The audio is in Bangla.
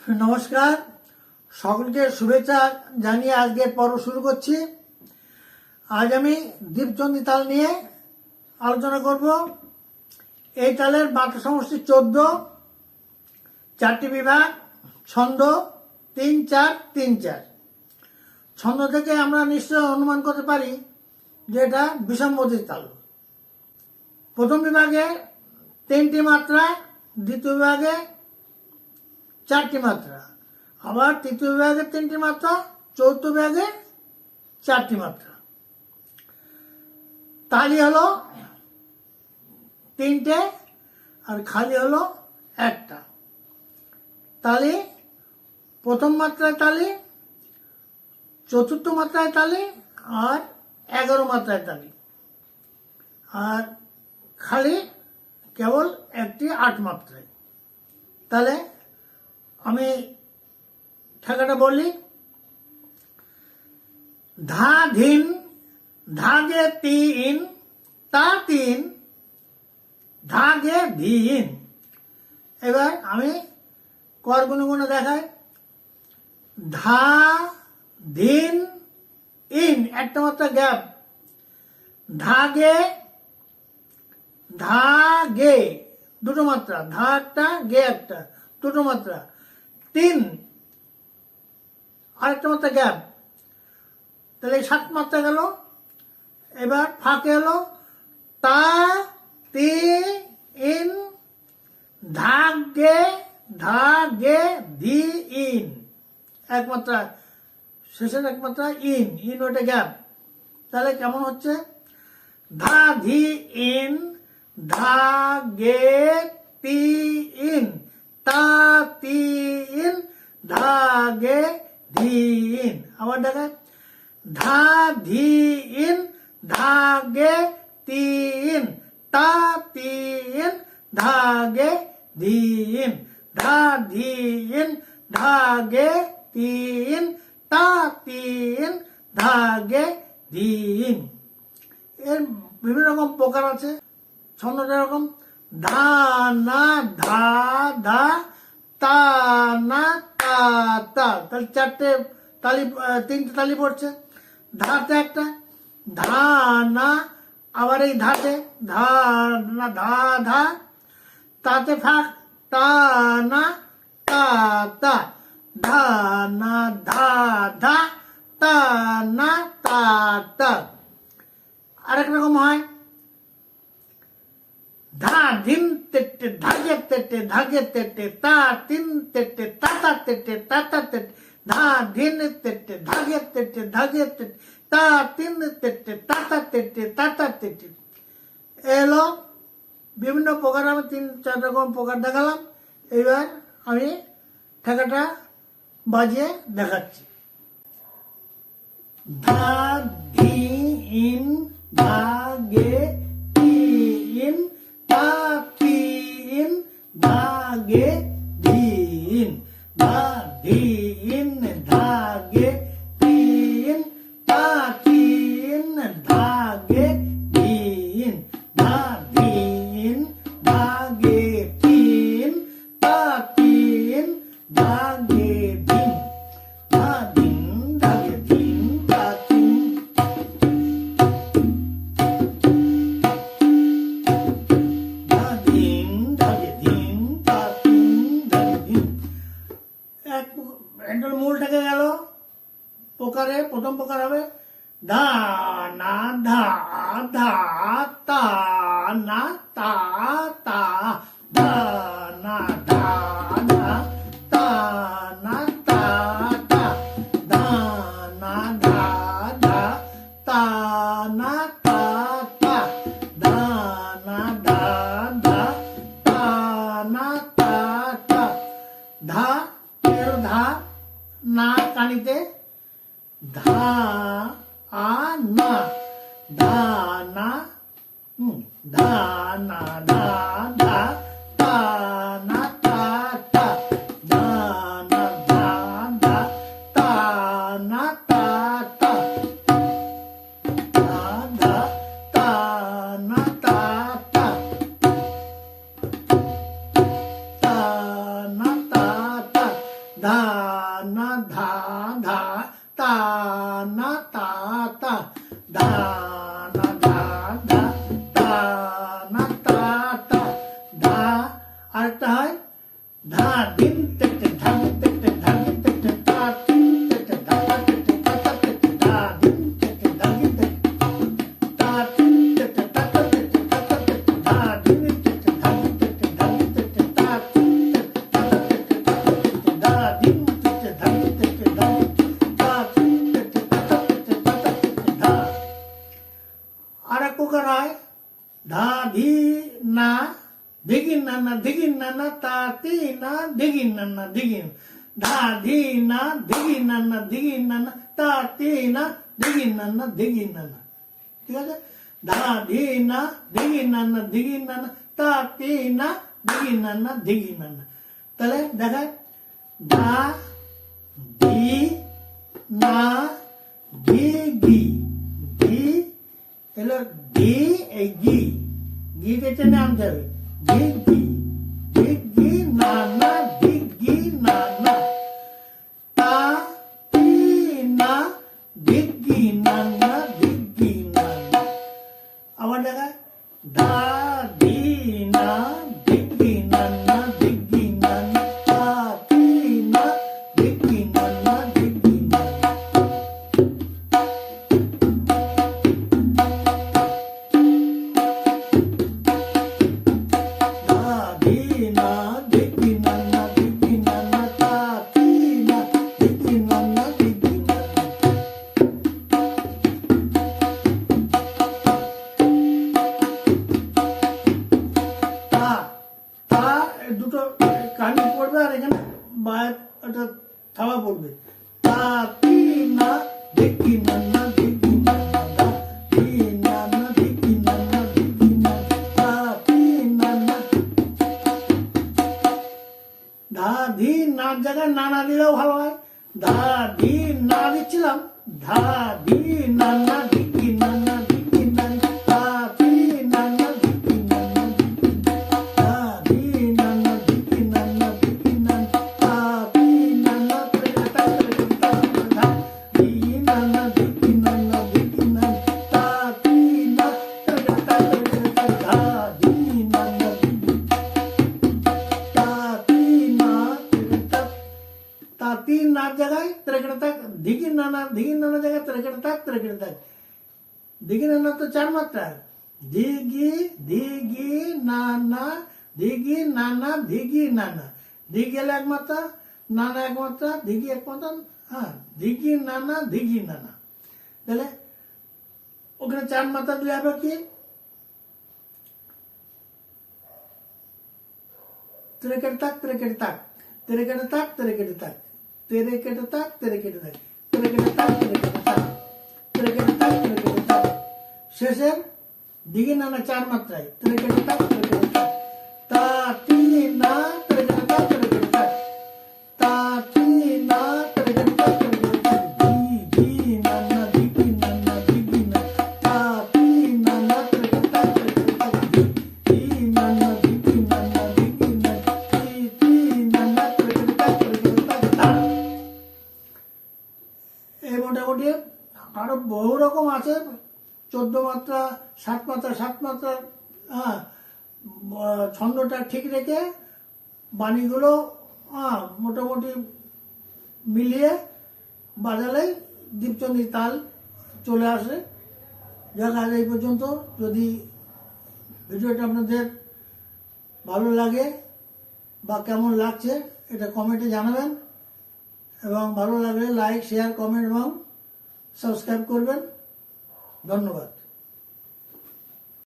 নমস্কার, সকলকে শুভেচ্ছা জানিয়ে আজকের পর্ব শুরু করছি। আজ আমি দীপচন্ডী তাল নিয়ে আলোচনা করব। এই তালের মাত্রা সমষ্টি 14, 4টি বিভাগ, ছন্দ 3-4-3-4। ছন্দ থেকে আমরা নিশ্চয় অনুমান করতে পারি যে এটা বিষমগতির তাল। প্রথম বিভাগে 3টি মাত্রা, দ্বিতীয় বিভাগে 4টি মাত্রা, আবার তৃতীয় বিভাগে 3টি মাত্রা, চতুর্থ বিভাগে 4টি মাত্রা। তালি হলো 3টে আর খালি হলো 1টা। তালি প্রথম মাত্রায় তালি, চতুর্থ মাত্রায় তালি আর 11 মাত্রায় তালি, আর খালি কেবল একটি 8 মাত্রায়। তাহলে আমি ঠেকাটা বলি। ধা ধিন, ধাগে 3, তা 3, ধাগে ধিন। এবার আমি কর গুনে গুনে দেখাই। ধা ধিন ইন, একটা মাত্রা গ্যাপ। ধাগে, ধাগে দুটো মাত্রা, ধা একটা, গে একটা, দুটো মাত্রা। 3 আরেকটা মাত্রা গ্যাপ, তাহলে 7 মাত্রা গেল। এবার ফাঁকে হলো তা তি ইন, ধাগে ধাগে ধি ইন, এক মাত্রা, শেষের এক মাত্রা ইন, ইন ওটা গ্যাপ। তাহলে কেমন হচ্ছে? ধা ধি ইন, ধাগে তি ইন, তা তি ইন, ধাগে ধি ইন। আবার দেখায়। ধা ধি ইন, ধাগে তি ইন, তা তি ইন, ধাগে ধি ইন, ধা ধি ইন, ধাগে তি ইন, তা তি ইন, ধাগে ধি ইন। এর বিভিন্ন রকম প্রকার আছে। ছন্দটা এরকম: ধা না ধা ধা, তা না তা তা। তাহলে 4টে তালি, 3টে তালি পড়ছে। ধাতে একটা, ধা না, আবার এই ধাতে ধা না ধা ধা, তাতে ফাঁক, তা না তা তা, ধা না ধা ধা, তা না তা তা। আরেক রকম হয় ধা ধিন তেটে, ধাগে তেটে, ধাগে তেটে, তা 3 তেটে, তাতা তেটে, তাতা তেটে, ধা ধিন তেটে, ধাগে তেটে, ধাগে তেটে, তা 3 তেটে, তাতা তেটে, তাতা তেটে। এলো বিভিন্ন প্রকার। আমি 3-4 রকম প্রকার দেখালাম। এবার আমি ঠেকাটা বাজিয়ে দেখাচ্ছি। ধা ধি ইন, ধাগে তি ইন, তা তি ইন, ধাগে ধি ইন, ধা ধি ইন, ধাগে তি ইন, তা তি ইন, ধাগে ধি ইন, ধা ধি ইন, ধাগে তি ইন, তা তি ইন, ধাগে ধি ইন, ধা ধিন, ধাগে ধিন, তা তিন। মূলটাকে গেল প্রকারে। প্রথম প্রকার হবে ধা না ধা ধা, তা না তা তা, ধা না ধা ধা, তা না তা তা, ধা না ধা ধা, তা না তা তা, ধা না ধা ধা, তা না তা তা। ধা ধা না কানিতে, ধা আ না, ধা না, ধা না ধা ধা, তা না তা তা, ধা না ধা ধা, তা না তা তা, ধা ধা, তা না তা তা, তা না তা তা, ধিন তেটে ধাগে তেটে ধাগে তেটে তা তিন তেটে তাতা তেটে তাতা তেটে ধা ধিন তেটে ধাগে তেটে ধাগে তা তিন তেটে তাতা তেটে তাতা তেটে ধা। আর এক প্রকার হয় ধা ধি না ধিগিন নানা ধিগিন নানা তা তি না ধিগিন নানা ধিগিন ধা ধি না ধিগিন নানা ধিগিন নানা তা তি না ধিগিন নানা ধিগিন নানা। ঠিক আছে, ধা ধি না ধিগিন নানা ধিগিন নানা তা তি না ধিগিন নানা ধিগিন নানা। তাহলে দেখায় ধা ধি না ধি গি ধি এলো ধি এই গি গি কেটে আনতে হবে ধি গি ধি গি না না ধি গি না না তা তি না ধি গি না না ধি গি না না। আবার দেখায় ধা ধি না ধি গি না না ধি গি না না তা তি না ধি গি না না ধি গি না না। দুটো কানি পড়বে আর এখানে বায়ের একটা থাবা পড়বে তা তি না দেখি না না দেখি না না তি না না দেখি না না দেখি না তা তি না না। ধা ধি না জায়গায় না না দিলেও ভালো হয়। ধা ধি না দিচ্ছিলাম ধা ধি না না দেখি না না দেখি না তা তি না না দেখি না না ধা ধি না না দেখি না না দেখি না তা তি না না ধা ধি না না দেখি না না দেখি না তা তি না ধা ধি না না তাতি না জায়গায় ত্রেকড়ে থাক ধিগিন নানা জায়গায় ত্রেকড়ে থাক ধিগি নানা তো চার মাত্রা ধিগি ধিগি নানা ধিগি নানা ধিগি নানা ধিগি হলো এক মাত্রা নানা এক মাত্রা ধিগি এক মাত্রা। হ্যাঁ, ধিগি নানা ধিগি নানা। তাহলে ওখানে চার মাত্রা দিলে হবে কি ত্রেকড়ে থাক ত্রেকড়ে থাক ত্রেকড়ে থাক ত্রেকড়ে থাক ত্রেকড়ে থাক ত্রেকড়ে থাক ত্রেকড়ে থাক ত্রেকড়ে থাক ত্রেকড়ে থাক ত্রেকড়ে থাক। শেষের দিকে নানা চার মাত্রায় ত্রেকড়ে থাক ত্রেকড়ে থাক তা তি না ত্রেকড়ে থাক ত্রেকড়ে থাক তা তি না ত্রেকড়ে থাক ত্রেকড়ে থাক ধি ধি নানা দিগি নানা দিগি না তা তি নানা ত্রেকড়ে থাক ত্রেকড়ে থাক ধি ধি নানা দিগি নানা দিগি না তি তি নানা ত্রেকড়ে থাক ত্রেকড়ে থাক ধা। এই মোটামুটি আরো বহু রকম আছে 14 মাত্রা 7 মাত্রা 7 মাত্রা। হ্যাঁ, ছন্দটা ঠিক রেখে বাণীগুলো মোটামুটি মিলিয়ে বাজালে দীপচন্দি তাল চলে আসে। যাক, আজ এই পর্যন্ত। যদি ভিডিওটা আপনাদের ভালো লাগে বা কেমন লাগছে এটা কমেন্টে জানাবেন এবং ভালো লাগলে লাইক শেয়ার কমেন্ট এবং সাবস্ক্রাইব করবেন। ধন্যবাদ।